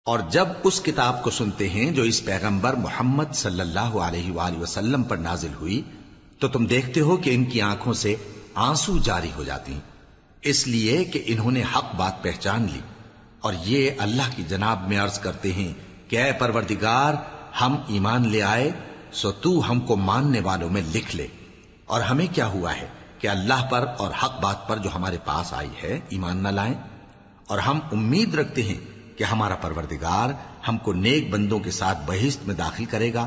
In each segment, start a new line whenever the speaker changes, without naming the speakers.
اور جب اس کتاب کو سنتے ہیں جو اس پیغمبر محمد صلی اللہ علیہ وآلہ وسلم پر نازل ہوئی تو تم دیکھتے ہو کہ ان کی آنکھوں سے آنسو جاری ہو جاتی ہیں، اس لیے کہ انہوں نے حق بات پہچان لی، اور یہ اللہ کی جناب میں عرض کرتے ہیں کہ اے پروردگار، ہم ایمان لے آئے سو تو ہم کو ماننے والوں میں لکھ لے، اور ہمیں کیا ہوا ہے کہ اللہ پر اور حق بات پر جو ہمارے پاس آئی ہے ایمان نہ لائیں، اور ہم امید رکھتے ہیں کہ ہمارا پروردگار ہم کو نیک بندوں کے ساتھ بہشت میں داخل کرے گا۔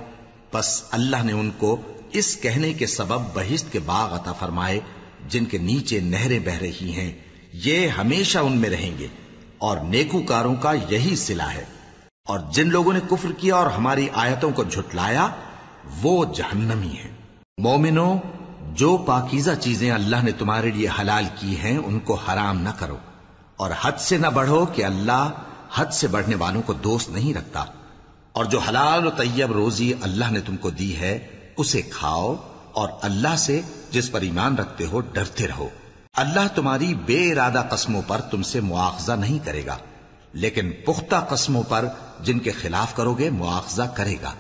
پس اللہ نے ان کو اس کہنے کے سبب بہشت کے باغ عطا فرمائے جن کے نیچے نہریں بہ رہی ہیں، یہ ہمیشہ ان میں رہیں گے، اور نیکوکاروں کا یہی صلہ ہے۔ اور جن لوگوں نے کفر کیا اور ہماری آیتوں کو جھٹلایا وہ جہنمی ہیں۔ مومنو، جو پاکیزہ چیزیں اللہ نے تمہارے لیے حلال کی ہیں ان کو حرام نہ کرو، اور حد سے نہ بڑھو کہ اللہ حد سے بڑھنے والوں کو دوست نہیں رکھتا، اور جو حلال و طیب روزی اللہ نے تم کو دی ہے اسے کھاؤ، اور اللہ سے جس پر ایمان رکھتے ہو ڈرتے رہو۔ اللہ تمہاری بے ارادہ قسموں پر تم سے مواخذہ نہیں کرے گا، لیکن پختہ قسموں پر جن کے خلاف کرو گے مواخذہ کرے گا،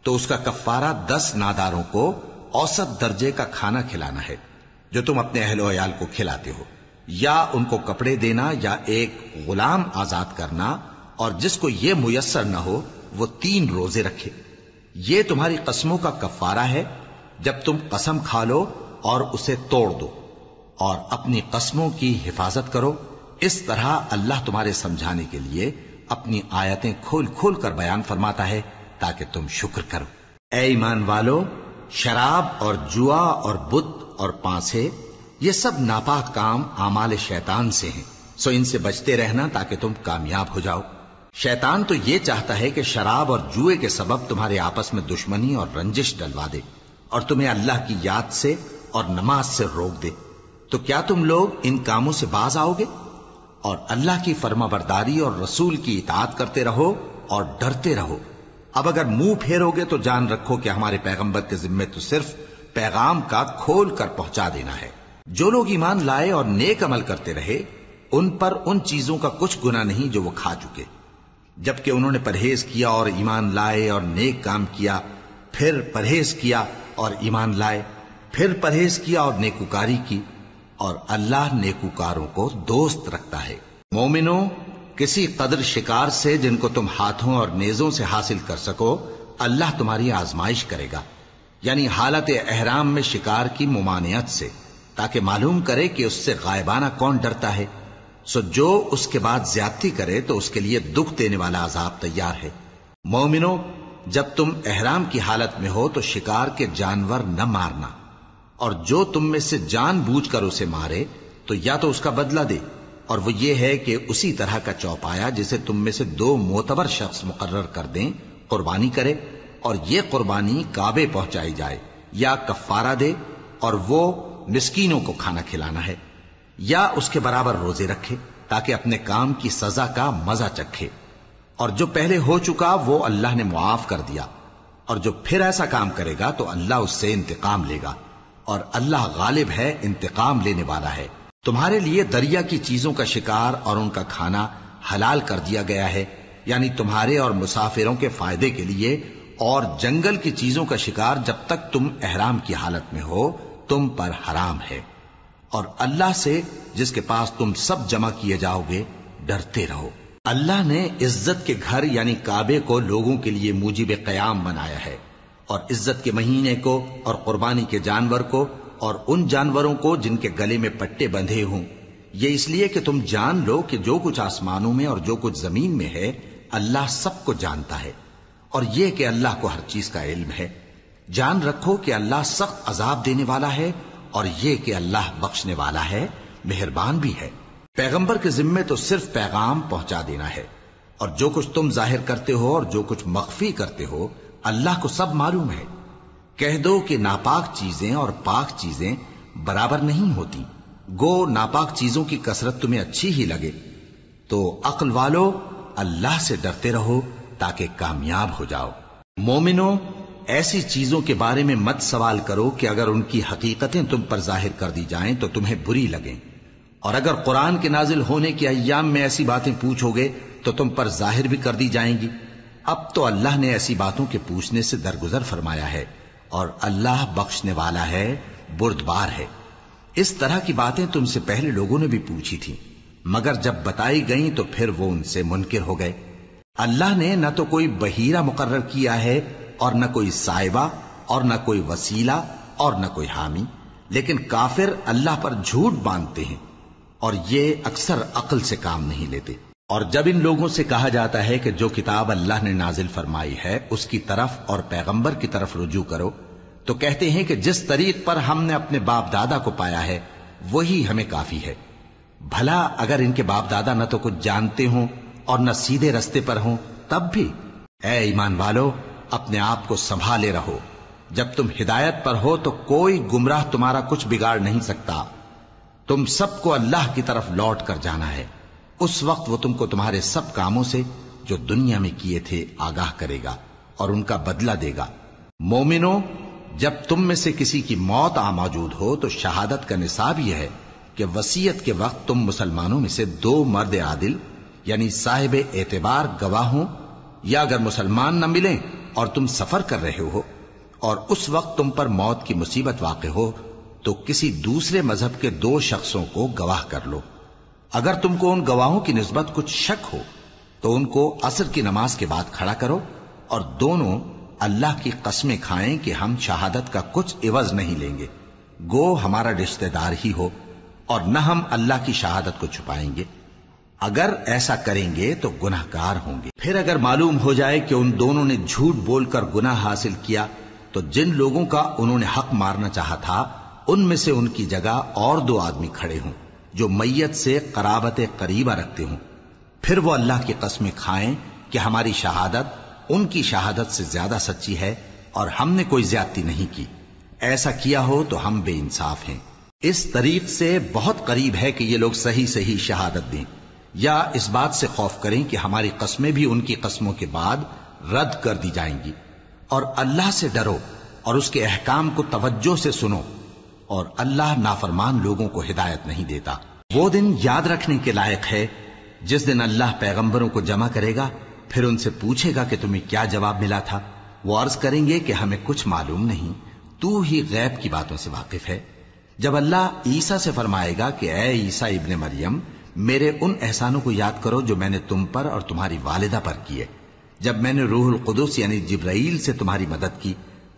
تو اس کا کفارہ 10 ناداروں کو اوسط درجے کا کھانا کھلانا ہے جو تم اپنے اہل و عیال کو کھلاتے ہو، یا ان کو کپڑے دینا یا ایک غلام آزاد کرنا، اور جس کو یہ میسر نہ ہو وہ 3 روزے رکھے۔ یہ تمہاری قسموں کا کفارہ ہے جب تم قسم کھا لو اور اسے توڑ دو، اور اپنی قسموں کی حفاظت کرو۔ اس طرح اللہ تمہارے سمجھانے کے لیے اپنی آیتیں کھول کھول کر بیان فرماتا ہے تاکہ تم شکر کرو۔ اے ایمان والو، شراب اور جوا اور بت اور پانسے یہ سب ناپاک کام اعمال شیطان سے ہیں، سو ان سے بچتے رہنا تاکہ تم کامیاب ہو جاؤ۔ شیطان تو یہ چاہتا ہے کہ شراب اور جوئے کے سبب تمہارے آپس میں دشمنی اور رنجش ڈلوا دے، اور تمہیں اللہ کی یاد سے اور نماز سے روک دے۔ تو کیا تم لوگ ان کاموں سے باز آؤ گے؟ اور اللہ کی فرما برداری اور رسول کی اطاعت کرتے رہو اور ڈرتے رہو۔ اب اگر منہ پھیرو گے تو جان رکھو کہ ہمارے پیغمبر کے ذمے تو صرف پیغام کا کھول کر پہنچا دینا ہے۔ جو لوگ ایمان لائے اور نیک عمل کرتے رہے ان پر ان چیزوں کا کچھ گناہ نہیں جو وہ کھا چکے، جبکہ انہوں نے پرہیز کیا اور ایمان لائے اور نیک کام کیا، پھر پرہیز کیا اور ایمان لائے، پھر پرہیز کیا اور نیکوکاری کی، اور اللہ نیکوکاروں کو دوست رکھتا ہے۔ مومنو، کسی قدر شکار سے جن کو تم ہاتھوں اور نیزوں سے حاصل کر سکو اللہ تمہاری آزمائش کرے گا، یعنی حالت احرام میں شکار کی ممانعت سے، تاکہ معلوم کرے کہ اس سے غائبانہ کون ڈرتا ہے۔ سو جو اس کے بعد زیادتی کرے تو اس کے لیے دکھ دینے والا عذاب تیار ہے۔ مومنو، جب تم احرام کی حالت میں ہو تو شکار کے جانور نہ مارنا، اور جو تم میں سے جان بوجھ کر اسے مارے تو یا تو اس کا بدلہ دے، اور وہ یہ ہے کہ اسی طرح کا چوپایا جسے تم میں سے 2 معتبر شخص مقرر کر دیں قربانی کرے، اور یہ قربانی کعبے پہنچائی جائے، یا کفارہ دے اور وہ مسکینوں کو کھانا کھلانا ہے، یا اس کے برابر روزے رکھے تاکہ اپنے کام کی سزا کا مزہ چکھے، اور جو پہلے ہو چکا وہ اللہ نے معاف کر دیا، اور جو پھر ایسا کام کرے گا تو اللہ اس سے انتقام لے گا، اور اللہ غالب ہے، انتقام لینے والا ہے۔ تمہارے لیے دریا کی چیزوں کا شکار اور ان کا کھانا حلال کر دیا گیا ہے، یعنی تمہارے اور مسافروں کے فائدے کے لیے، اور جنگل کی چیزوں کا شکار جب تک تم احرام کی حالت میں ہو تم پر حرام ہے، اور اللہ سے جس کے پاس تم سب جمع کیے جاؤ گے ڈرتے رہو۔ اللہ نے عزت کے گھر یعنی کعبے کو لوگوں کے لیے موجب قیام بنایا ہے، اور عزت کے مہینے کو اور قربانی کے جانور کو اور ان جانوروں کو جن کے گلے میں پٹے بندھے ہوں، یہ اس لیے کہ تم جان لو کہ جو کچھ آسمانوں میں اور جو کچھ زمین میں ہے اللہ سب کو جانتا ہے، اور یہ کہ اللہ کو ہر چیز کا علم ہے۔ جان رکھو کہ اللہ سخت عذاب دینے والا ہے، اور یہ کہ اللہ بخشنے والا ہے، مہربان بھی ہے۔ پیغمبر کے ذمے تو صرف پیغام پہنچا دینا ہے، اور جو کچھ تم ظاہر کرتے ہو اور جو کچھ مخفی کرتے ہو اللہ کو سب معلوم ہے۔ کہہ دو کہ ناپاک چیزیں اور پاک چیزیں برابر نہیں ہوتی، گو ناپاک چیزوں کی کثرت تمہیں اچھی ہی لگے، تو عقل والو اللہ سے ڈرتے رہو تاکہ کامیاب ہو جاؤ۔ مومنو، ایسی چیزوں کے بارے میں مت سوال کرو کہ اگر ان کی حقیقتیں تم پر ظاہر کر دی جائیں تو تمہیں بری لگیں، اور اگر قرآن کے نازل ہونے کے ایام میں ایسی باتیں پوچھو گے تو تم پر ظاہر بھی کر دی جائیں گی۔ اب تو اللہ نے ایسی باتوں کے پوچھنے سے درگزر فرمایا ہے، اور اللہ بخشنے والا ہے، بردبار ہے۔ اس طرح کی باتیں تم سے پہلے لوگوں نے بھی پوچھی تھی، مگر جب بتائی گئیں تو پھر وہ ان سے منکر ہو گئے۔ اللہ نے نہ تو کوئی بحیرہ مقرر کیا ہے، اور نہ کوئی سائبہ، اور نہ کوئی وسیلہ، اور نہ کوئی حامی، لیکن کافر اللہ پر جھوٹ باندھتے ہیں، اور یہ اکثر عقل سے کام نہیں لیتے۔ اور جب ان لوگوں سے کہا جاتا ہے کہ جو کتاب اللہ نے نازل فرمائی ہے اس کی طرف اور پیغمبر کی طرف رجوع کرو، تو کہتے ہیں کہ جس طریق پر ہم نے اپنے باپ دادا کو پایا ہے وہی ہمیں کافی ہے۔ بھلا اگر ان کے باپ دادا نہ تو کچھ جانتے ہوں اور نہ سیدھے رستے پر ہوں تب بھی؟ اے ایمان والو، اپنے آپ کو سنبھالے رہو، جب تم ہدایت پر ہو تو کوئی گمراہ تمہارا کچھ بگاڑ نہیں سکتا۔ تم سب کو اللہ کی طرف لوٹ کر جانا ہے، اس وقت وہ تم کو تمہارے سب کاموں سے جو دنیا میں کیے تھے آگاہ کرے گا اور ان کا بدلہ دے گا۔ مومنو، جب تم میں سے کسی کی موت آ موجود ہو تو شہادت کا نصاب یہ ہے کہ وصیت کے وقت تم مسلمانوں میں سے 2 مرد عادل یعنی صاحب اعتبار گواہ ہوں، یا اگر مسلمان نہ ملیں اور تم سفر کر رہے ہو اور اس وقت تم پر موت کی مصیبت واقع ہو تو کسی دوسرے مذہب کے 2 شخصوں کو گواہ کر لو۔ اگر تم کو ان گواہوں کی نسبت کچھ شک ہو تو ان کو عصر کی نماز کے بعد کھڑا کرو، اور دونوں اللہ کی قسمیں کھائیں کہ ہم شہادت کا کچھ عوض نہیں لیں گے، گو ہمارا رشتہ دار ہی ہو، اور نہ ہم اللہ کی شہادت کو چھپائیں گے۔ اگر ایسا کریں گے تو گناہ گار ہوں گے۔ پھر اگر معلوم ہو جائے کہ ان دونوں نے جھوٹ بول کر گناہ حاصل کیا تو جن لوگوں کا انہوں نے حق مارنا چاہا تھا ان میں سے ان کی جگہ اور 2 آدمی کھڑے ہوں جو میت سے قرابت قریبہ رکھتے ہوں، پھر وہ اللہ کی قسمیں کھائیں کہ ہماری شہادت ان کی شہادت سے زیادہ سچی ہے اور ہم نے کوئی زیادتی نہیں کی۔ ایسا کیا ہو تو ہم بے انصاف ہیں۔ اس طریق سے بہت قریب ہے کہ یہ لوگ صحیح صحیح شہادت دیں، یا اس بات سے خوف کریں کہ ہماری قسمیں بھی ان کی قسموں کے بعد رد کر دی جائیں گی۔ اور اللہ سے ڈرو اور اس کے احکام کو توجہ سے سنو، اور اللہ نافرمان لوگوں کو ہدایت نہیں دیتا۔ وہ دن یاد رکھنے کے لائق ہے جس دن اللہ پیغمبروں کو جمع کرے گا، پھر ان سے پوچھے گا کہ تمہیں کیا جواب ملا تھا۔ وہ عرض کریں گے کہ ہمیں کچھ معلوم نہیں، تو ہی غیب کی باتوں سے واقف ہے۔ جب اللہ عیسیٰ سے فرمائے گا کہ اے عیسیٰ ابن مریم، میرے ان احسانوں کو یاد کرو جو میں نے تم پر اور تمہاری والدہ پر کیے، جب میں نے روح القدس یعنی جبرائیل سے تمہاری مدد کی،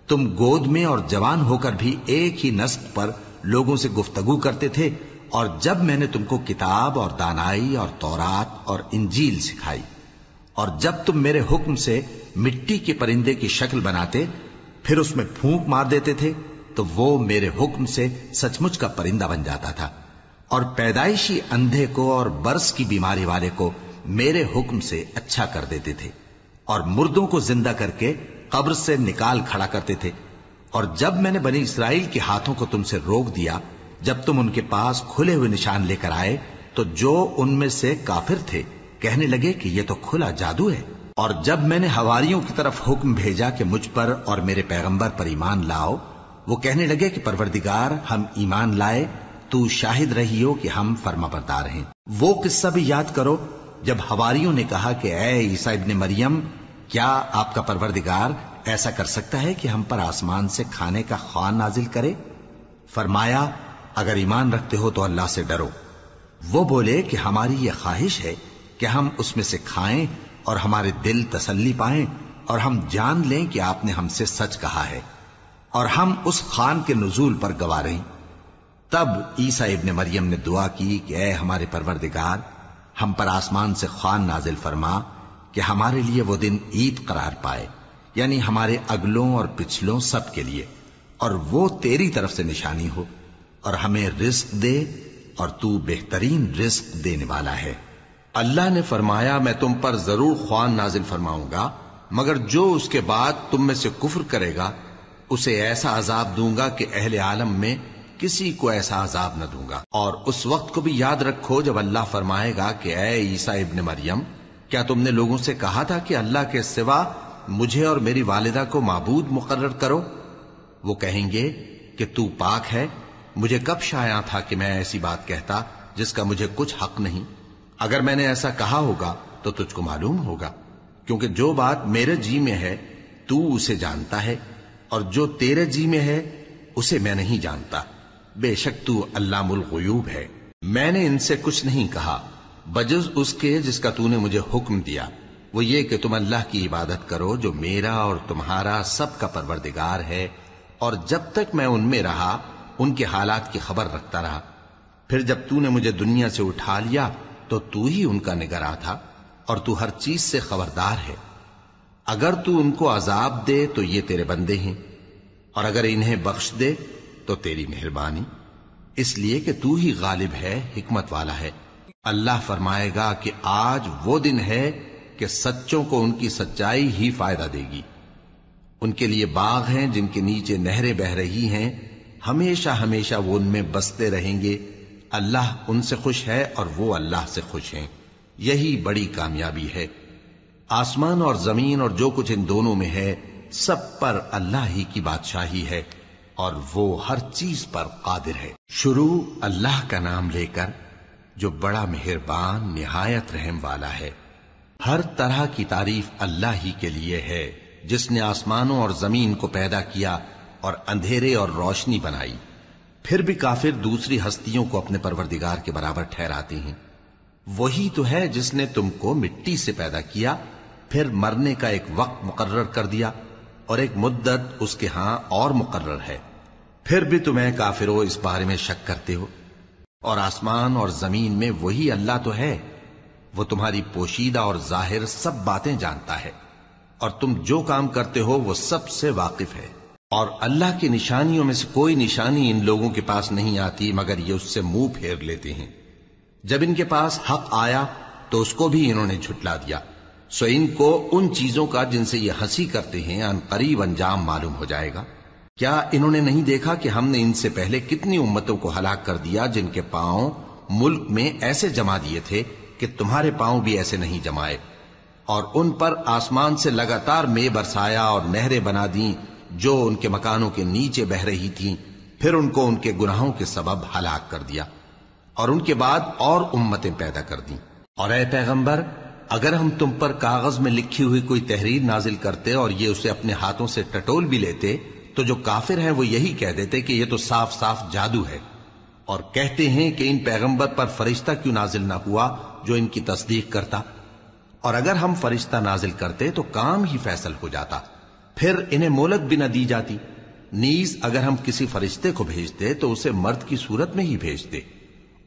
تم گود میں اور جوان ہو کر بھی ایک ہی نسق پر لوگوں سے گفتگو کرتے تھے، اور جب میں نے تم کو کتاب اور دانائی اور تورات اور انجیل سکھائی، اور جب تم میرے حکم سے مٹی کے پرندے کی شکل بناتے پھر اس میں پھونک مار دیتے تھے تو وہ میرے حکم سے سچ مچ کا پرندہ بن جاتا تھا، اور پیدائشی اندھے کو اور برس کی بیماری والے کو میرے حکم سے اچھا کر دیتے تھے، اور مردوں کو زندہ کر کے قبر سے نکال کھڑا کرتے تھے۔ اور جب میں نے بنی اسرائیل کے ہاتھوں کو تم سے روک دیا، جب تم ان کے پاس کھلے ہوئے نشان لے کر آئے تو جو ان میں سے کافر تھے کہنے لگے کہ یہ تو کھلا جادو ہے۔ اور جب میں نے حواریوں کی طرف حکم بھیجا کہ مجھ پر اور میرے پیغمبر پر ایمان لاؤ، وہ کہنے لگے کہ پروردگار، ہم ایمان لائے، تو شاہد رہی ہو کہ ہم فرما بردار ہیں۔ وہ قصہ بھی یاد کرو جب حواریوں نے کہا کہ اے عیسیٰ ابن مریم، کیا آپ کا پروردگار ایسا کر سکتا ہے کہ ہم پر آسمان سے کھانے کا خوان نازل کرے؟ فرمایا، اگر ایمان رکھتے ہو تو اللہ سے ڈرو۔ وہ بولے کہ ہماری یہ خواہش ہے کہ ہم اس میں سے کھائیں اور ہمارے دل تسلی پائیں، اور ہم جان لیں کہ آپ نے ہم سے سچ کہا ہے، اور ہم اس خوان کے نزول پر گواہ رہیں۔ تب عیسیٰ ابن مریم نے دعا کی کہ اے ہمارے پروردگار، ہم پر آسمان سے خوان نازل فرما کہ ہمارے لیے وہ دن عید قرار پائے، یعنی ہمارے اگلوں اور پچھلوں سب کے لیے، اور وہ تیری طرف سے نشانی ہو، اور ہمیں رزق دے، اور تو بہترین رزق دینے والا ہے۔
اللہ نے فرمایا، میں تم پر ضرور خوان نازل فرماؤں گا، مگر جو اس کے بعد تم میں سے کفر کرے گا اسے ایسا عذاب دوں گا کہ اہل عالم میں کسی کو ایسا عذاب نہ دوں گا۔ اور اس وقت کو بھی یاد رکھو جب اللہ فرمائے گا کہ اے عیسیٰ ابن مریم، کیا تم نے لوگوں سے کہا تھا کہ اللہ کے سوا مجھے اور میری والدہ کو معبود مقرر کرو؟ وہ کہیں گے کہ تو پاک ہے، مجھے کب شایع تھا کہ میں ایسی بات کہتا جس کا مجھے کچھ حق نہیں۔ اگر میں نے ایسا کہا ہوگا تو تجھ کو معلوم ہوگا، کیونکہ جو بات میرے جی میں ہے تو اسے جانتا ہے، اور جو تیرے جی میں ہے اسے میں نہیں جانتا۔ بے شک تو علام الغیوب ہے۔ میں نے ان سے کچھ نہیں کہا بجز اس کے جس کا تو نے مجھے حکم دیا، وہ یہ کہ تم اللہ کی عبادت کرو جو میرا اور تمہارا سب کا پروردگار ہے، اور جب تک میں ان میں رہا ان کے حالات کی خبر رکھتا رہا۔ پھر جب تو نے مجھے دنیا سے اٹھا لیا تو تو ہی ان کا نگراں تھا، اور تو ہر چیز سے خبردار ہے۔ اگر تو ان کو عذاب دے تو یہ تیرے بندے ہیں، اور اگر انہیں بخش دے تو تیری مہربانی، اس لیے کہ تو ہی غالب ہے، حکمت والا ہے۔ اللہ فرمائے گا کہ آج وہ دن ہے کہ سچوں کو ان کی سچائی ہی فائدہ دے گی۔ ان کے لیے باغ ہیں جن کے نیچے نہریں بہ رہی ہیں، ہمیشہ ہمیشہ وہ ان میں بستے رہیں گے۔ اللہ ان سے خوش ہے اور وہ اللہ سے خوش ہیں، یہی بڑی کامیابی ہے۔ آسمان اور زمین اور جو کچھ ان دونوں میں ہے سب پر اللہ ہی کی بادشاہی ہے، اور وہ ہر چیز پر قادر ہے۔ شروع اللہ کا نام لے کر جو بڑا مہربان نہایت رحم والا ہے۔ ہر طرح کی تعریف اللہ ہی کے لیے ہے، جس نے آسمانوں اور زمین کو پیدا کیا اور اندھیرے اور روشنی بنائی۔ پھر بھی کافر دوسری ہستیوں کو اپنے پروردگار کے برابر ٹھہراتے ہیں۔ وہی تو ہے جس نے تم کو مٹی سے پیدا کیا، پھر مرنے کا ایک وقت مقرر کر دیا، اور ایک مدت اس کے ہاں اور مقرر ہے۔ پھر بھی تمہیں کافروں اس بارے میں شک کرتے ہو، اور آسمان اور زمین میں وہی اللہ تو ہے، وہ تمہاری پوشیدہ اور ظاہر سب باتیں جانتا ہے، اور تم جو کام کرتے ہو وہ سب سے واقف ہے۔ اور اللہ کی نشانیوں میں سے کوئی نشانی ان لوگوں کے پاس نہیں آتی مگر یہ اس سے منہ پھیر لیتے ہیں۔ جب ان کے پاس حق آیا تو اس کو بھی انہوں نے جھٹلا دیا، سو ان کو ان چیزوں کا جن سے یہ ہنسی کرتے ہیں ان قریب انجام معلوم ہو جائے گا۔ کیا انہوں نے نہیں دیکھا کہ ہم نے ان سے پہلے کتنی امتوں کو ہلاک کر دیا جن کے پاؤں ملک میں ایسے جما دیے تھے کہ تمہارے پاؤں بھی ایسے نہیں جمائے، اور ان پر آسمان سے لگاتار مے برسایا اور نہریں بنا دیں جو ان کے مکانوں کے نیچے بہ رہی تھیں، پھر ان کو ان کے گناہوں کے سبب ہلاک کر دیا، اور ان کے بعد اور امتیں پیدا کر دیں۔ اور اے پیغمبر، اگر ہم تم پر کاغذ میں لکھی ہوئی کوئی تحریر نازل کرتے اور یہ اسے اپنے ہاتھوں سے ٹٹول بھی لیتے تو جو کافر ہیں وہ یہی کہہ دیتے کہ یہ تو صاف صاف جادو ہے، اور کہتے ہیں کہ ان پیغمبر پر فرشتہ کیوں نازل نہ ہوا جو ان کی تصدیق کرتا، اور اگر ہم فرشتہ نازل کرتے تو کام ہی فیصل ہو جاتا، پھر انہیں مہلت بھی نہ دی جاتی۔ نیز اگر ہم کسی فرشتے کو بھیجتے تو اسے مرد کی صورت میں ہی بھیجتے،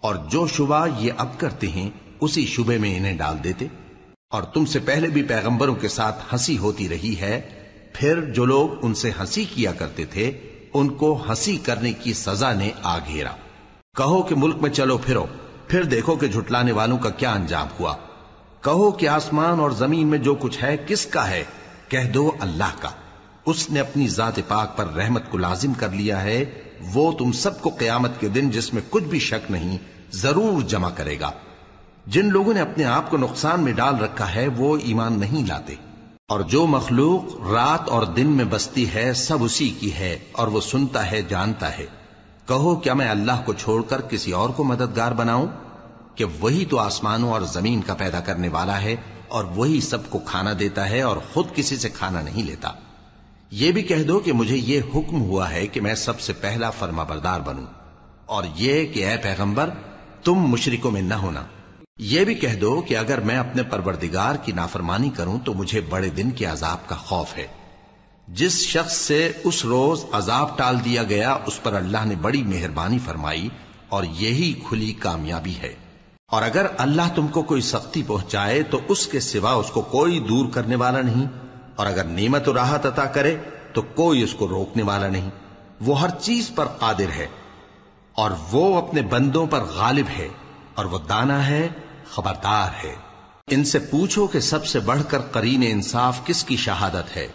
اور جو شبہ یہ اب کرتے ہیں اسی شبے میں انہیں ڈال دیتے۔ اور تم سے پہلے بھی پیغمبروں کے ساتھ ہنسی ہوتی رہی ہے، پھر جو لوگ ان سے ہنسی کیا کرتے تھے ان کو ہنسی کرنے کی سزا نے آ گھیرا۔ کہو کہ ملک میں چلو پھرو، پھر دیکھو کہ جھٹلانے والوں کا کیا انجام ہوا۔ کہو کہ آسمان اور زمین میں جو کچھ ہے کس کا ہے؟ کہہ دو اللہ کا۔ اس نے اپنی ذات پاک پر رحمت کو لازم کر لیا ہے، وہ تم سب کو قیامت کے دن جس میں کچھ بھی شک نہیں ضرور جمع کرے گا۔ جن لوگوں نے اپنے آپ کو نقصان میں ڈال رکھا ہے وہ ایمان نہیں لاتے، اور جو مخلوق رات اور دن میں بستی ہے سب اسی کی ہے، اور وہ سنتا ہے جانتا ہے۔ کہو کیا میں اللہ کو چھوڑ کر کسی اور کو مددگار بناؤں کہ وہی تو آسمانوں اور زمین کا پیدا کرنے والا ہے، اور وہی سب کو کھانا دیتا ہے اور خود کسی سے کھانا نہیں لیتا۔ یہ بھی کہہ دو کہ مجھے یہ حکم ہوا ہے کہ میں سب سے پہلا فرما بردار بنوں، اور یہ کہ اے پیغمبر تم مشرکوں میں نہ ہونا۔ یہ بھی کہہ دو کہ اگر میں اپنے پروردگار کی نافرمانی کروں تو مجھے بڑے دن کے عذاب کا خوف ہے۔ جس شخص سے اس روز عذاب ٹال دیا گیا اس پر اللہ نے بڑی مہربانی فرمائی، اور یہی کھلی کامیابی ہے۔ اور اگر اللہ تم کو کوئی سختی پہنچائے تو اس کے سوا اس کو کوئی دور کرنے والا نہیں، اور اگر نعمت و راحت عطا کرے تو کوئی اس کو روکنے والا نہیں۔ وہ ہر چیز پر قادر ہے، اور وہ اپنے بندوں پر غالب ہے، اور وہ دانا ہے، خبردار ہے۔ ان سے پوچھو کہ سب سے بڑھ کر قرین انصاف کس کی شہادت ہے؟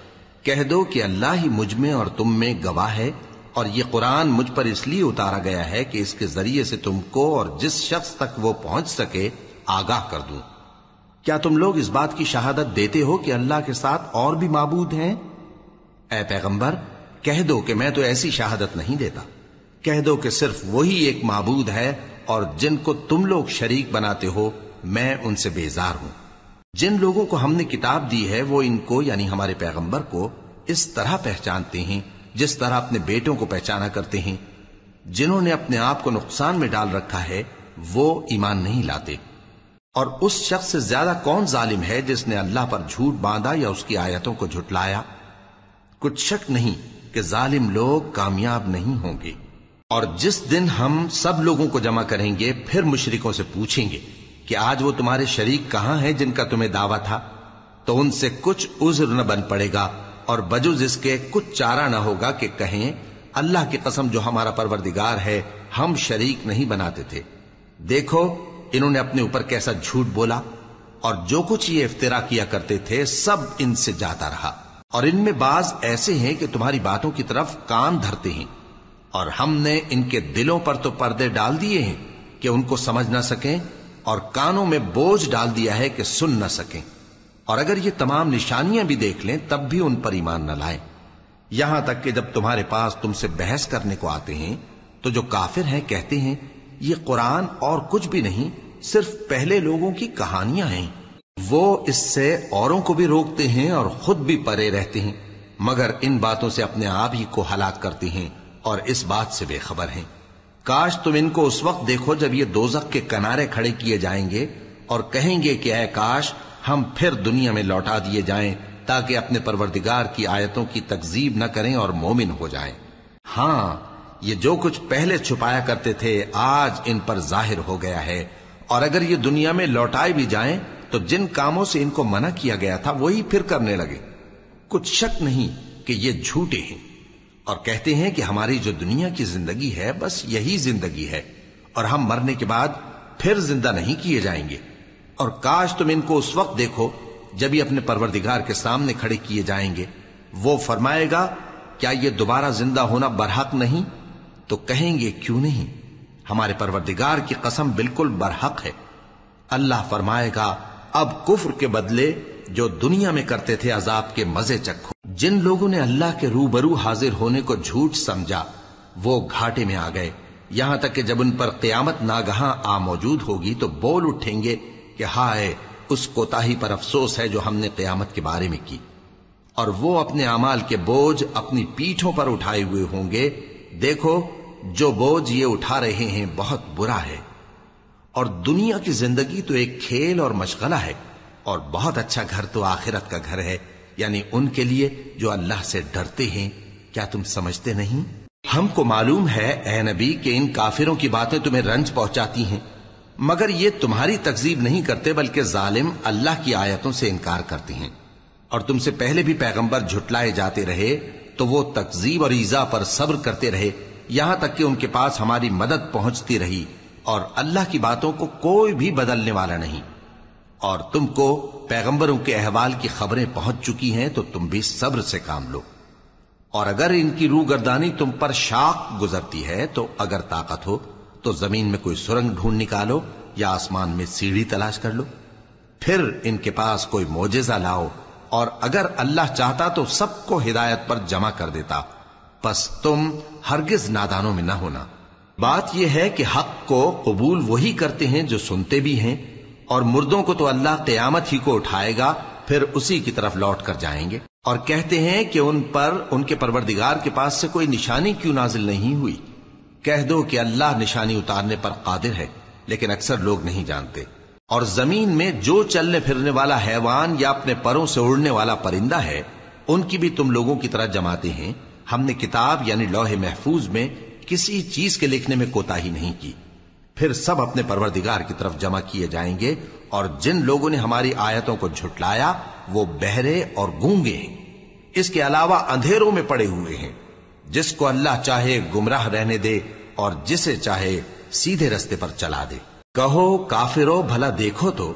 کہہ دو کہ اللہ ہی مجھ میں اور تم میں گواہ ہے، اور یہ قرآن مجھ پر اس لیے اتارا گیا ہے کہ اس کے ذریعے سے تم کو اور جس شخص تک وہ پہنچ سکے آگاہ کر دوں۔ کیا تم لوگ اس بات کی شہادت دیتے ہو کہ اللہ کے ساتھ اور بھی معبود ہیں؟ اے پیغمبر کہہ دو کہ میں تو ایسی شہادت نہیں دیتا۔ کہہ دو کہ صرف وہی ایک معبود ہے، اور جن کو تم لوگ شریک بناتے ہو میں ان سے بیزار ہوں۔ جن لوگوں کو ہم نے کتاب دی ہے وہ ان کو یعنی ہمارے پیغمبر کو اس طرح پہچانتے ہیں جس طرح اپنے بیٹوں کو پہچانا کرتے ہیں. جنہوں نے اپنے آپ کو نقصان میں ڈال رکھا ہے وہ ایمان نہیں لاتے. اور اس شخص سے زیادہ کون ظالم ہے جس نے اللہ پر جھوٹ باندھا یا اس کی آیتوں کو جھٹلایا؟ کچھ شک نہیں کہ ظالم لوگ کامیاب نہیں ہوں گے. اور جس دن ہم سب لوگوں کو جمع کریں گے پھر مشرکوں سے پوچھیں گے کہ آج وہ تمہارے شریک کہاں ہیں جن کا تمہیں دعویٰ تھا، تو ان سے کچھ عذر نہ بن پڑے گا اور بجز اس کے کچھ چارہ نہ ہوگا کہ کہیں اللہ کی قسم جو ہمارا پروردگار ہے ہم شریک نہیں بناتے تھے. دیکھو انہوں نے اپنے اوپر کیسا جھوٹ بولا، اور جو کچھ یہ افترا کیا کرتے تھے سب ان سے جاتا رہا. اور ان میں بعض ایسے ہیں کہ تمہاری باتوں کی طرف کان دھرتے ہیں، اور ہم نے ان کے دلوں پر تو پردے ڈال دیے ہیں کہ ان کو سمجھ نہ سکیں، اور کانوں میں بوجھ ڈال دیا ہے کہ سن نہ سکیں. اور اگر یہ تمام نشانیاں بھی دیکھ لیں تب بھی ان پر ایمان نہ لائیں. یہاں تک کہ جب تمہارے پاس تم سے بحث کرنے کو آتے ہیں تو جو کافر ہیں کہتے ہیں یہ قرآن اور کچھ بھی نہیں، صرف پہلے لوگوں کی کہانیاں ہیں. وہ اس سے اوروں کو بھی روکتے ہیں اور خود بھی پرے رہتے ہیں، مگر ان باتوں سے اپنے آپ ہی کو ہلاک کرتے ہیں اور اس بات سے بے خبر ہیں. کاش تم ان کو اس وقت دیکھو جب یہ دوزخ کے کنارے کھڑے کیے جائیں گے اور کہیں گے کہ اے کاش ہم پھر دنیا میں لوٹا دیے جائیں تاکہ اپنے پروردگار کی آیتوں کی تکذیب نہ کریں اور مومن ہو جائیں. ہاں یہ جو کچھ پہلے چھپایا کرتے تھے آج ان پر ظاہر ہو گیا ہے، اور اگر یہ دنیا میں لوٹائے بھی جائیں تو جن کاموں سے ان کو منع کیا گیا تھا وہی پھر کرنے لگے. کچھ شک نہیں کہ یہ جھوٹے ہیں، اور کہتے ہیں کہ ہماری جو دنیا کی زندگی ہے بس یہی زندگی ہے اور ہم مرنے کے بعد پھر زندہ نہیں کیے جائیں گے. اور کاش تم ان کو اس وقت دیکھو جب یہ اپنے پروردگار کے سامنے کھڑے کیے جائیں گے. وہ فرمائے گا کیا یہ دوبارہ زندہ ہونا برحق نہیں؟ تو کہیں گے کیوں نہیں، ہمارے پروردگار کی قسم بالکل برحق ہے. اللہ فرمائے گا اب کفر کے بدلے جو دنیا میں کرتے تھے عذاب کے مزے چکھو. جن لوگوں نے اللہ کے روبرو حاضر ہونے کو جھوٹ سمجھا وہ گھاٹے میں آ گئے، یہاں تک کہ جب ان پر قیامت ناگہاں آ موجود ہوگی تو بول اٹھیں گے کہ ہائے اس کوتاہی پر افسوس ہے جو ہم نے قیامت کے بارے میں کی. اور وہ اپنے اعمال کے بوجھ اپنی پیٹھوں پر اٹھائے ہوئے ہوں گے. دیکھو جو بوجھ یہ اٹھا رہے ہیں بہت برا ہے. اور دنیا کی زندگی تو ایک کھیل اور مشغلہ ہے، اور بہت اچھا گھر تو آخرت کا گھر ہے، یعنی ان کے لیے جو اللہ سے ڈرتے ہیں. کیا تم سمجھتے نہیں؟ ہم کو معلوم ہے اے نبی کہ ان کافروں کی باتیں تمہیں رنج پہنچاتی ہیں، مگر یہ تمہاری تکذیب نہیں کرتے بلکہ ظالم اللہ کی آیتوں سے انکار کرتے ہیں. اور تم سے پہلے بھی پیغمبر جھٹلائے جاتے رہے تو وہ تکذیب اور ایذا پر صبر کرتے رہے یہاں تک کہ ان کے پاس ہماری مدد پہنچتی رہی، اور اللہ کی باتوں کو کوئی بھی بدلنے والا نہیں. اور تم کو پیغمبروں کے احوال کی خبریں پہنچ چکی ہیں تو تم بھی صبر سے کام لو. اور اگر ان کی روگردانی تم پر شاق گزرتی ہے تو اگر طاقت ہو تو زمین میں کوئی سرنگ ڈھونڈ نکالو یا آسمان میں سیڑھی تلاش کر لو، پھر ان کے پاس کوئی معجزہ لاؤ، اور اگر اللہ چاہتا تو سب کو ہدایت پر جمع کر دیتا. پس تم ہرگز نادانوں میں نہ ہونا. بات یہ ہے کہ حق کو قبول وہی کرتے ہیں جو سنتے بھی ہیں، اور مردوں کو تو اللہ قیامت ہی کو اٹھائے گا پھر اسی کی طرف لوٹ کر جائیں گے. اور کہتے ہیں کہ ان پر ان کے پروردگار کے پاس سے کوئی نشانی کیوں نازل نہیں ہوئی. کہہ دو کہ اللہ نشانی اتارنے پر قادر ہے، لیکن اکثر لوگ نہیں جانتے. اور زمین میں جو چلنے پھرنے والا حیوان یا اپنے پروں سے اڑنے والا پرندہ ہے ان کی بھی تم لوگوں کی طرح جماتے ہیں. ہم نے کتاب یعنی لوح محفوظ میں کسی چیز کے لکھنے میں کوتاہی نہیں کی. پھر سب اپنے پروردگار کی طرف جمع کیے جائیں گے. اور جن لوگوں نے ہماری آیتوں کو جھٹلایا وہ بہرے اور گونگے ہیں، اس کے علاوہ اندھیروں میں پڑے ہوئے ہیں. جس کو اللہ چاہے گمراہ رہنے دے اور جسے چاہے سیدھے رستے پر چلا دے. کہو کافرو بھلا دیکھو تو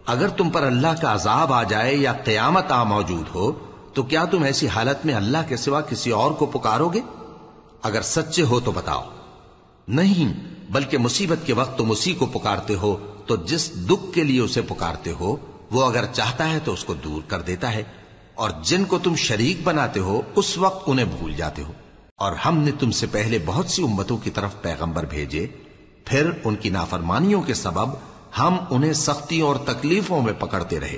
اگر تم پر اللہ کا عذاب آ جائے یا قیامت آ موجود ہو تو کیا تم ایسی حالت میں اللہ کے سوا کسی اور کو پکارو گے؟ اگر سچے ہو تو بتاؤ. نہیں، بلکہ مصیبت کے وقت تم اسی کو پکارتے ہو، تو جس دکھ کے لیے اسے پکارتے ہو وہ اگر چاہتا ہے تو اس کو دور کر دیتا ہے. اور جن کو تم شریک بناتے ہو اس وقت انہیں بھول جاتے ہو. اور ہم نے تم سے پہلے بہت سی امتوں کی طرف پیغمبر بھیجے، پھر ان کی نافرمانیوں کے سبب ہم انہیں سختیوں اور تکلیفوں میں پکڑتے رہے.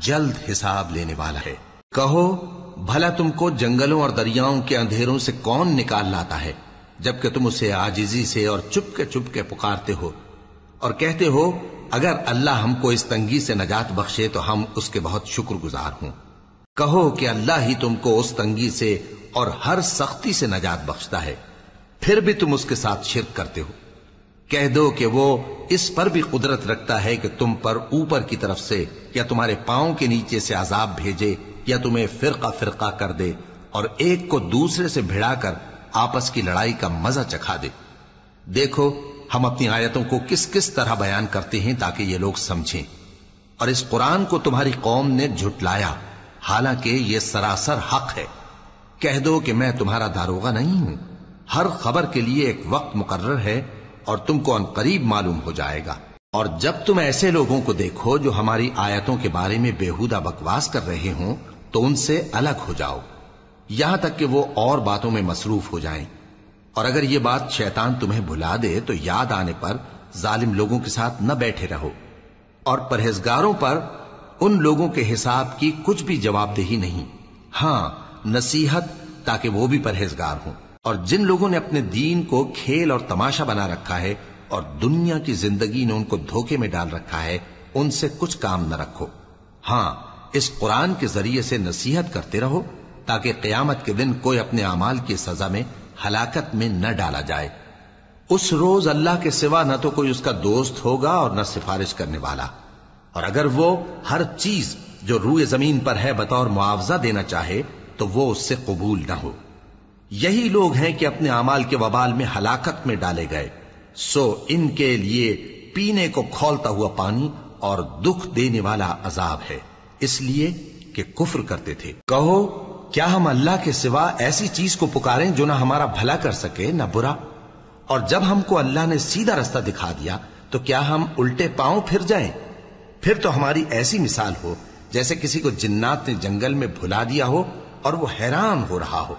جلد حساب لینے والا ہے۔ کہو بھلا تم کو جنگلوں اور دریاؤں کے اندھیروں سے کون نکال لاتا ہے جبکہ تم اسے عاجزی سے اور چپ کے پکارتے ہو اور کہتے ہو اگر اللہ ہم کو اس تنگی سے نجات بخشے تو ہم اس کے بہت شکر گزار ہوں۔ کہو کہ اللہ ہی تم کو اس تنگی سے اور ہر سختی سے نجات بخشتا ہے، پھر بھی تم اس کے ساتھ شرک کرتے ہو۔ کہہ دو کہ وہ اس پر بھی قدرت رکھتا ہے کہ تم پر اوپر کی طرف سے یا تمہارے پاؤں کے نیچے سے عذاب بھیجے یا تمہیں فرقہ فرقہ کر دے اور ایک کو دوسرے سے بھڑا کر آپس کی لڑائی کا مزہ چکھا دے۔ دیکھو ہم اپنی آیتوں کو کس کس طرح بیان کرتے ہیں تاکہ یہ لوگ سمجھیں، اور اس قرآن کو تمہاری قوم نے جھٹلایا حالانکہ یہ سراسر حق ہے۔ کہہ دو کہ میں تمہارا داروغہ نہیں ہوں، ہر خبر کے لیے ایک وقت مقرر ہے اور تم کو عنقریب معلوم ہو جائے گا۔ اور جب تم ایسے لوگوں کو دیکھو جو ہماری آیتوں کے بارے میں بےہودہ بکواس کر رہے ہوں تو ان سے الگ ہو جاؤ یہاں تک کہ وہ اور باتوں میں مصروف ہو جائیں، اور اگر یہ بات شیطان تمہیں بھلا دے تو یاد آنے پر ظالم لوگوں کے ساتھ نہ بیٹھے رہو، اور پرہیزگاروں پر ان لوگوں کے حساب کی کچھ بھی جواب دہی نہیں، ہاں نصیحت تاکہ وہ بھی پرہیزگار ہوں۔ اور جن لوگوں نے اپنے دین کو کھیل اور تماشا بنا رکھا ہے اور دنیا کی زندگی نے ان کو دھوکے میں ڈال رکھا ہے، ان سے کچھ کام نہ رکھو، ہاں اس قرآن کے ذریعے سے نصیحت کرتے رہو تاکہ قیامت کے دن کوئی اپنے اعمال کی سزا میں ہلاکت میں نہ ڈالا جائے۔ اس روز اللہ کے سوا نہ تو کوئی اس کا دوست ہوگا اور نہ سفارش کرنے والا، اور اگر وہ ہر چیز جو روئے زمین پر ہے بطور معاوضہ دینا چاہے تو وہ اس سے قبول نہ ہو۔ یہی لوگ ہیں کہ اپنے اعمال کے وبال میں ہلاکت میں ڈالے گئے، سو ان کے لیے پینے کو کھولتا ہوا پانی اور دکھ دینے والا عذاب ہے، اس لیے کہ کفر کرتے تھے۔ کہو کیا ہم اللہ کے سوا ایسی چیز کو پکاریں جو نہ ہمارا بھلا کر سکے نہ برا؟ اور جب ہم کو اللہ نے سیدھا رستہ دکھا دیا تو کیا ہم الٹے پاؤں پھر جائیں؟ پھر تو ہماری ایسی مثال ہو جیسے کسی کو جنات نے جنگل میں بھلا دیا ہو اور وہ حیران ہو رہا ہو،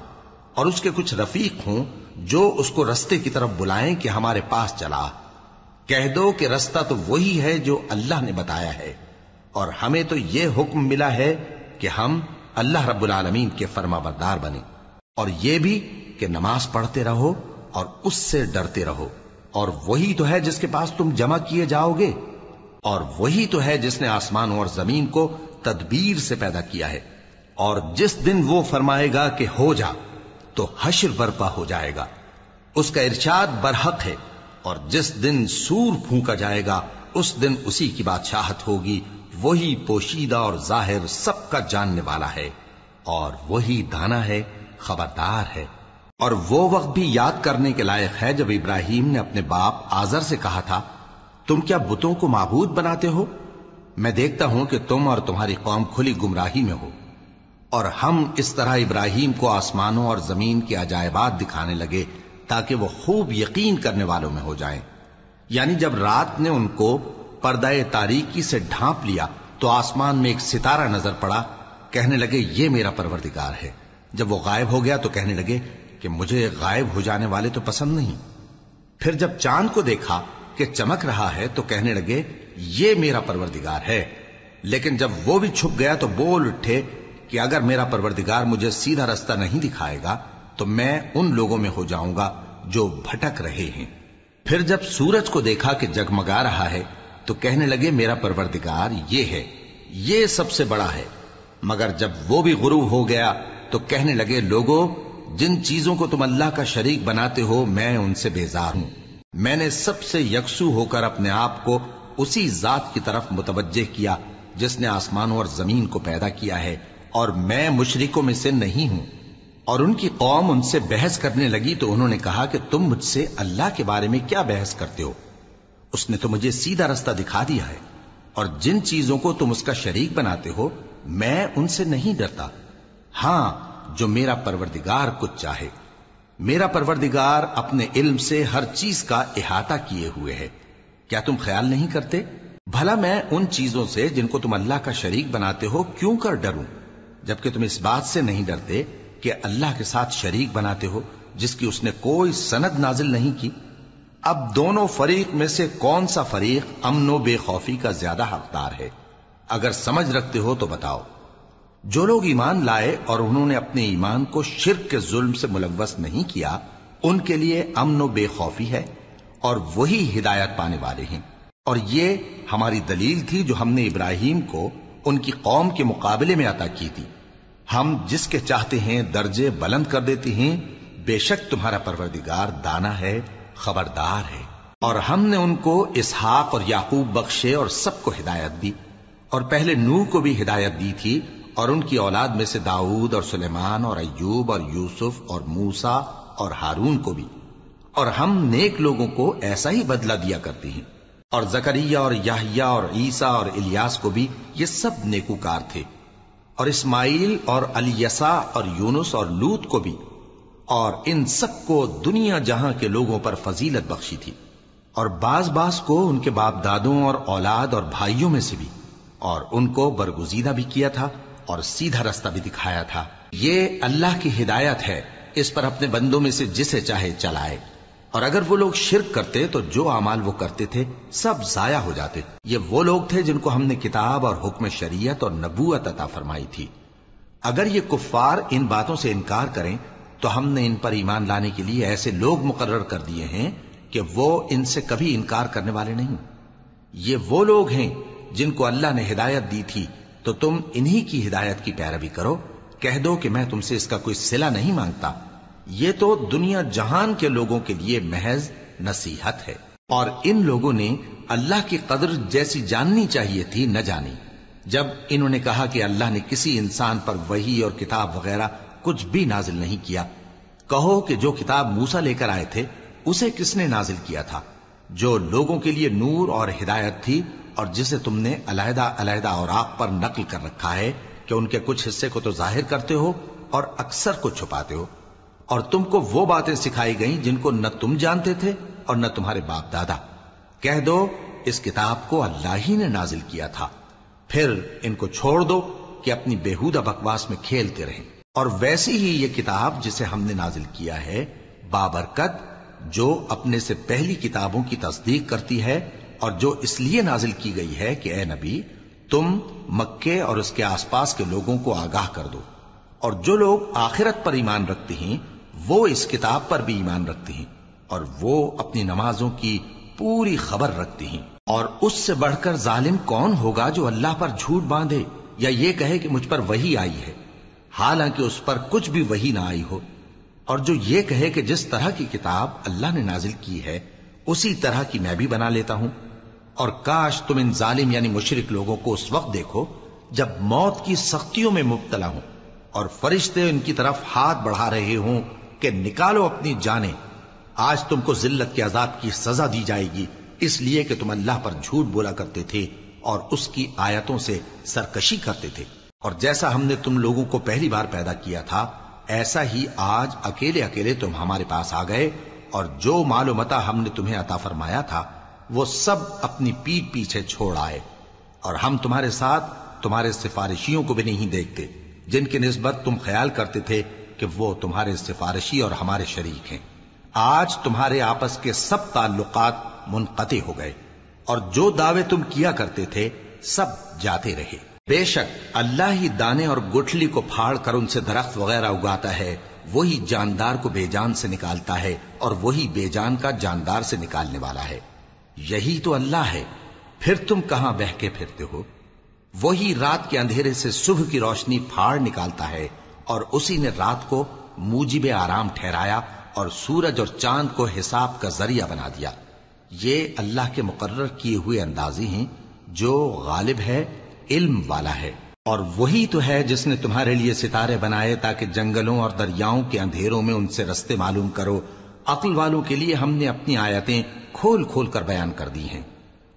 اور اس کے کچھ رفیق ہوں جو اس کو رستے کی طرف بلائیں کہ ہمارے پاس چلا۔ کہہ دو کہ رستہ تو وہی ہے جو اللہ نے بتایا ہے، اور ہمیں تو یہ حکم ملا ہے کہ ہم اللہ رب العالمین کے فرما بردار بنیں، اور یہ بھی کہ نماز پڑھتے رہو اور اس سے ڈرتے رہو، اور وہی تو ہے جس کے پاس تم جمع کیے جاؤ گے، اور وہی تو ہے جس نے آسمانوں اور زمین کو تدبیر سے پیدا کیا ہے، اور جس دن وہ فرمائے گا کہ ہو جا تو حشر برپا ہو جائے گا، اس کا ارشاد برحق ہے، اور جس دن سور پھونکا جائے گا اس دن اسی کی بادشاہت ہوگی، وہی پوشیدہ اور ظاہر سب کا جاننے والا ہے، اور وہی دانا ہے خبردار ہے۔ اور وہ وقت بھی یاد کرنے کے لائق ہے جب ابراہیم نے اپنے باپ آزر سے کہا تھا تم کیا بتوں کو معبود بناتے ہو؟ میں دیکھتا ہوں کہ تم اور تمہاری قوم کھلی گمراہی میں ہو۔ اور ہم اس طرح ابراہیم کو آسمانوں اور زمین کے عجائبات دکھانے لگے تاکہ وہ خوب یقین کرنے والوں میں ہو جائیں۔ یعنی جب رات نے ان کو پردہ تاریکی سے ڈھانپ لیا تو آسمان میں ایک ستارہ نظر پڑا، کہنے لگے یہ میرا پروردگار ہے۔ جب وہ غائب ہو گیا تو کہنے لگے کہ مجھے غائب ہو جانے والے تو پسند نہیں۔ پھر جب چاند کو دیکھا کہ چمک رہا ہے تو کہنے لگے یہ میرا پروردگار ہے۔ لیکن جب وہ بھی چھپ گیا تو بول اٹھے کہ اگر میرا پروردگار مجھے سیدھا رستہ نہیں دکھائے گا تو میں ان لوگوں میں ہو جاؤں گا جو بھٹک رہے ہیں۔ پھر جب سورج کو دیکھا کہ جگمگا رہا ہے تو کہنے لگے میرا پروردگار یہ ہے، یہ سب سے بڑا ہے۔ مگر جب وہ بھی غروب ہو گیا تو کہنے لگے لوگو جن چیزوں کو تم اللہ کا شریک بناتے ہو میں ان سے بیزار ہوں۔ میں نے سب سے یکسو ہو کر اپنے آپ کو اسی ذات کی طرف متوجہ کیا جس نے آسمانوں اور زمین کو پیدا کیا ہے، اور میں مشرکوں میں سے نہیں ہوں۔ اور ان کی قوم ان سے بحث کرنے لگی تو انہوں نے کہا کہ تم مجھ سے اللہ کے بارے میں کیا بحث کرتے ہو؟ اس نے تو مجھے سیدھا رستہ دکھا دیا ہے، اور جن چیزوں کو تم اس کا شریک بناتے ہو میں ان سے نہیں ڈرتا، ہاں جو میرا پروردگار کچھ چاہے۔ میرا پروردگار اپنے علم سے ہر چیز کا احاطہ کیے ہوئے ہے۔ کیا تم خیال نہیں کرتے؟ بھلا میں ان چیزوں سے جن کو تم اللہ کا شریک بناتے ہو کیوں کر ڈروں، جبکہ تم اس بات سے نہیں ڈرتے کہ اللہ کے ساتھ شریک بناتے ہو جس کی اس نے کوئی سند نازل نہیں کی۔ اب دونوں فریق میں سے کون سا فریق امن و بے خوفی کا زیادہ حقدار ہے؟ اگر سمجھ رکھتے ہو تو بتاؤ۔ جو لوگ ایمان لائے اور انہوں نے اپنے ایمان کو شرک کے ظلم سے ملوث نہیں کیا، ان کے لیے امن و بے خوفی ہے اور وہی ہدایت پانے والے ہیں۔ اور یہ ہماری دلیل تھی جو ہم نے ابراہیم کو ان کی قوم کے مقابلے میں عطا کی تھی۔ ہم جس کے چاہتے ہیں درجے بلند کر دیتے ہیں، بے شک تمہارا پروردگار دانا ہے، خبردار ہے۔ اور ہم نے ان کو اسحاق اور یعقوب بخشے اور سب کو ہدایت دی، اور پہلے نوح کو بھی ہدایت دی تھی، اور ان کی اولاد میں سے داؤد اور سلیمان اور ایوب اور یوسف اور موسیٰ اور ہارون کو بھی۔ اور ہم نیک لوگوں کو ایسا ہی بدلہ دیا کرتے ہیں۔ اور زکریا اور یحییٰ اور عیسیٰ اور الیاس کو بھی، یہ سب نیکوکار تھے۔ اور اسماعیل اور الیسع اور یونس اور لوط کو بھی، اور ان سب کو دنیا جہاں کے لوگوں پر فضیلت بخشی تھی، اور بعض کو ان کے باپ دادوں اور اولاد اور بھائیوں میں سے بھی، اور ان کو برگزیدہ بھی کیا تھا اور سیدھا رستہ بھی دکھایا تھا۔ یہ اللہ کی ہدایت ہے، اس پر اپنے بندوں میں سے جسے چاہے چلائے۔ اور اگر وہ لوگ شرک کرتے تو جو اعمال وہ کرتے تھے سب ضائع ہو جاتے۔ یہ وہ لوگ تھے جن کو ہم نے کتاب اور حکم شریعت اور نبوت عطا فرمائی تھی۔ اگر یہ کفار ان باتوں سے انکار کریں تو ہم نے ان پر ایمان لانے کے لیے ایسے لوگ مقرر کر دیے ہیں کہ وہ ان سے کبھی انکار کرنے والے نہیں۔ یہ وہ لوگ ہیں جن کو اللہ نے ہدایت دی تھی، تو تم انہی کی ہدایت کی پیروی کرو۔ کہہ دو کہ میں تم سے اس کا کوئی صلہ نہیں مانگتا، یہ تو دنیا جہان کے لوگوں کے لیے محض نصیحت ہے۔ اور ان لوگوں نے اللہ کی قدر جیسی جاننی چاہیے تھی نہ جانی، جب انہوں نے کہا کہ اللہ نے کسی انسان پر وحی اور کتاب وغیرہ کچھ بھی نازل نہیں کیا۔ کہو کہ جو کتاب موسیٰ لے کر آئے تھے اسے کس نے نازل کیا تھا، جو لوگوں کے لیے نور اور ہدایت تھی، اور جسے تم نے علیحدہ علیحدہ اوراق پر نقل کر رکھا ہے کہ ان کے کچھ حصے کو تو ظاہر کرتے ہو اور اکثر کو چھپاتے ہو۔ اور تم کو وہ باتیں سکھائی گئیں جن کو نہ تم جانتے تھے اور نہ تمہارے باپ دادا۔ کہہ دو اس کتاب کو اللہ ہی نے نازل کیا تھا، پھر ان کو چھوڑ دو کہ اپنی بیہودہ بکواس میں کھیلتے رہیں۔ اور ویسی ہی یہ کتاب جسے ہم نے نازل کیا ہے بابرکت، جو اپنے سے پہلی کتابوں کی تصدیق کرتی ہے، اور جو اس لیے نازل کی گئی ہے کہ اے نبی تم مکے اور اس کے آس پاس کے لوگوں کو آگاہ کر دو، اور جو لوگ آخرت پر ایمان رکھتے ہیں وہ اس کتاب پر بھی ایمان رکھتے ہیں، اور وہ اپنی نمازوں کی پوری خبر رکھتے ہیں۔ اور اس سے بڑھ کر ظالم کون ہوگا جو اللہ پر جھوٹ باندھے یا یہ کہے کہ مجھ پر وحی آئی ہے، حالانکہ اس پر کچھ بھی وحی نہ آئی ہو، اور جو یہ کہے کہ جس طرح کی کتاب اللہ نے نازل کی ہے اسی طرح کی میں بھی بنا لیتا ہوں۔ اور کاش تم ان ظالم یعنی مشرک لوگوں کو اس وقت دیکھو جب موت کی سختیوں میں مبتلا ہوں، اور فرشتے ان کی طرف ہاتھ بڑھا رہے ہوں کہ نکالو اپنی جانیں، آج تم کو ذلت کے عذاب کی سزا دی جائے گی، اس لیے کہ تم اللہ پر جھوٹ بولا کرتے تھے اور اس کی آیتوں سے سرکشی کرتے تھے۔ اور جیسا ہم نے تم لوگوں کو پہلی بار پیدا کیا تھا ایسا ہی آج اکیلے اکیلے تم ہمارے پاس آ گئے، اور جو مال و متاع ہم نے تمہیں عطا فرمایا تھا وہ سب اپنی پیٹھ پیچھے چھوڑ آئے، اور ہم تمہارے ساتھ تمہارے سفارشیوں کو بھی نہیں دیکھتے جن کی نسبت تم خیال کرتے تھے کہ وہ تمہارے سفارشی اور ہمارے شریک ہیں۔ آج تمہارے آپس کے سب تعلقات منقطع ہو گئے، اور جو دعوے تم کیا کرتے تھے سب جاتے رہے۔ بے شک اللہ ہی دانے اور گٹھلی کو پھاڑ کر ان سے درخت وغیرہ اگاتا ہے، وہی جاندار کو بے جان سے نکالتا ہے اور وہی بے جان کا جاندار سے نکالنے والا ہے۔ یہی تو اللہ ہے، پھر تم کہاں بہکے پھرتے ہو؟ وہی رات کے اندھیرے سے صبح کی روشنی پھاڑ نکالتا ہے، اور اسی نے رات کو موجب آرام ٹھہرایا اور سورج اور چاند کو حساب کا ذریعہ بنا دیا۔ یہ اللہ کے مقرر کیے ہوئے اندازے ہیں، جو غالب ہے، علم والا ہے۔ اور وہی تو ہے جس نے تمہارے لیے ستارے بنائے تاکہ جنگلوں اور دریاؤں کے اندھیروں میں ان سے رستے معلوم کرو۔ عقل والوں کے لیے ہم نے اپنی آیتیں کھول کھول کر بیان کر دی ہیں۔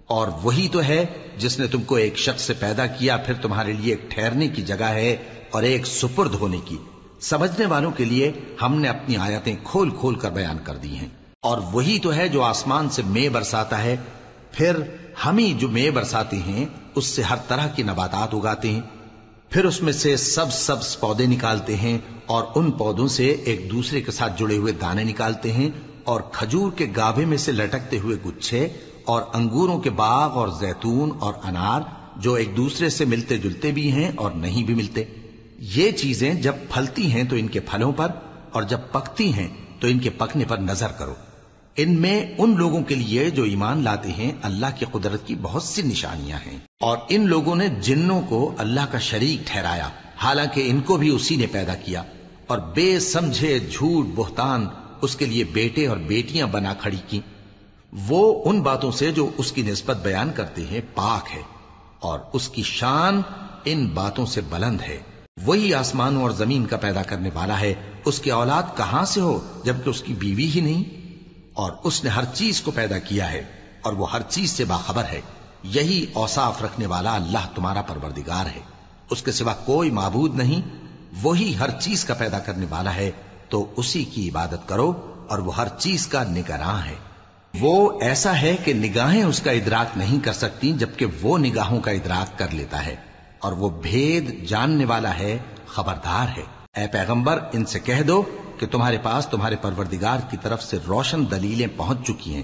اور وہی تو ہے جس نے تم کو ایک شخص سے پیدا کیا، پھر تمہارے لیے ایک ٹھہرنے کی جگہ ہے اور ایک سپرد ہونے کی۔ سمجھنے والوں کے لیے ہم نے اپنی آیتیں کھول کھول کر بیان کر دی ہیں۔ اور وہی تو ہے جو آسمان سے مے برساتا ہے، پھر ہم ہی جو مے برساتے ہیں اس سے ہر طرح کی نباتات اگاتے ہیں، پھر اس میں سے سبز پودے نکالتے ہیں، اور ان پودوں سے ایک دوسرے کے ساتھ جڑے ہوئے دانے نکالتے ہیں، اور کھجور کے گابھے میں سے لٹکتے ہوئے گچھے، اور انگوروں کے باغ اور زیتون اور انار جو ایک دوسرے سے ملتے جلتے بھی ہیں اور نہیں بھی ملتے۔ یہ چیزیں جب پھلتی ہیں تو ان کے پھلوں پر، اور جب پکتی ہیں تو ان کے پکنے پر نظر کرو۔ ان میں ان لوگوں کے لیے جو ایمان لاتے ہیں اللہ کی قدرت کی بہت سی نشانیاں ہیں، اور ان لوگوں نے جنوں کو اللہ کا شریک ٹھہرایا، حالانکہ ان کو بھی اسی نے پیدا کیا، اور بے سمجھے جھوٹ بہتان اس کے لیے بیٹے اور بیٹیاں بنا کھڑی کی۔ وہ ان باتوں سے جو اس کی نسبت بیان کرتے ہیں پاک ہے، اور اس کی شان ان باتوں سے بلند ہے۔ وہی آسمانوں اور زمین کا پیدا کرنے والا ہے، اس کی اولاد کہاں سے ہو جبکہ اس کی بیوی ہی نہیں؟ اور اس نے ہر چیز کو پیدا کیا ہے، اور وہ ہر چیز سے باخبر ہے۔ یہی اوصاف رکھنے والا اللہ تمہارا پروردگار ہے، اس کے سوا کوئی معبود نہیں۔ وہی ہر چیز کا پیدا کرنے والا ہے، تو اسی کی عبادت کرو، اور وہ ہر چیز کا نگراں ہے۔ وہ ایسا ہے کہ نگاہیں اس کا ادراک نہیں کر سکتی، جبکہ وہ نگاہوں کا ادراک کر لیتا ہے، اور وہ بھید جاننے والا ہے، خبردار ہے۔ اے پیغمبر، ان سے کہہ دو کہ تمہارے پاس تمہارے پروردگار کی طرف سے روشن دلیلیں پہنچ چکی ہیں،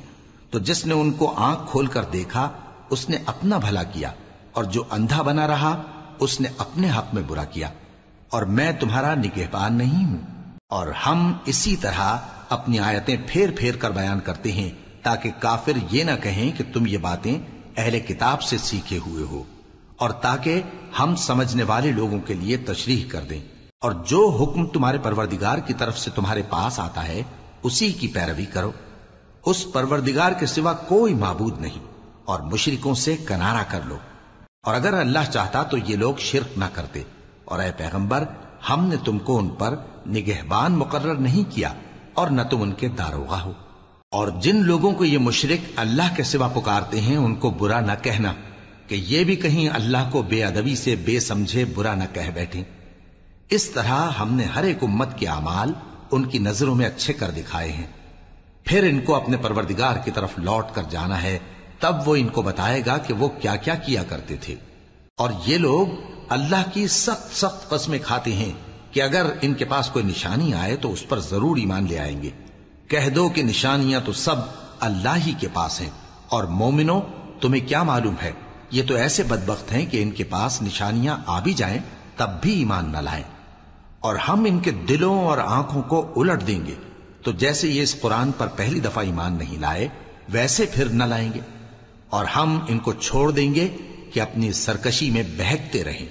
تو جس نے ان کو آنکھ کھول کر دیکھا اس نے اپنا بھلا کیا، اور جو اندھا بنا رہا اس نے اپنے حق میں برا کیا، اور میں تمہارا نگہبان نہیں ہوں۔ اور ہم اسی طرح اپنی آیتیں پھیر پھیر کر بیان کرتے ہیں تاکہ کافر یہ نہ کہیں کہ تم یہ باتیں اہل کتاب سے سیکھے ہوئے ہو، اور تاکہ ہم سمجھنے والے لوگوں کے لیے تشریح کر دیں۔ اور جو حکم تمہارے پروردگار کی طرف سے تمہارے پاس آتا ہے اسی کی پیروی کرو، اس پروردگار کے سوا کوئی معبود نہیں، اور مشرکوں سے کنارہ کر لو۔ اور اگر اللہ چاہتا تو یہ لوگ شرک نہ کرتے، اور اے پیغمبر ہم نے تم کو ان پر نگہبان مقرر نہیں کیا، اور نہ تم ان کے داروغہ ہو۔ اور جن لوگوں کو یہ مشرک اللہ کے سوا پکارتے ہیں ان کو برا نہ کہنا کہ یہ بھی کہیں اللہ کو بے ادبی سے بے سمجھے برا نہ کہہ بیٹھیں۔ اس طرح ہم نے ہر ایک امت کے اعمال ان کی نظروں میں اچھے کر دکھائے ہیں، پھر ان کو اپنے پروردگار کی طرف لوٹ کر جانا ہے، تب وہ ان کو بتائے گا کہ وہ کیا کیا کیا کرتے تھے۔ اور یہ لوگ اللہ کی سخت سخت قسمیں کھاتے ہیں کہ اگر ان کے پاس کوئی نشانی آئے تو اس پر ضرور ایمان لے آئیں گے۔ کہہ دو کہ نشانیاں تو سب اللہ ہی کے پاس ہیں، اور مومنوں تمہیں کیا معلوم ہے، یہ تو ایسے بدبخت ہیں کہ ان کے پاس نشانیاں آ بھی جائیں تب بھی ایمان نہ لائیں۔ اور ہم ان کے دلوں اور آنکھوں کو الٹ دیں گے، تو جیسے یہ اس قرآن پر پہلی دفعہ ایمان نہیں لائے ویسے پھر نہ لائیں گے، اور ہم ان کو چھوڑ دیں گے کہ اپنی سرکشی میں بہکتے رہیں۔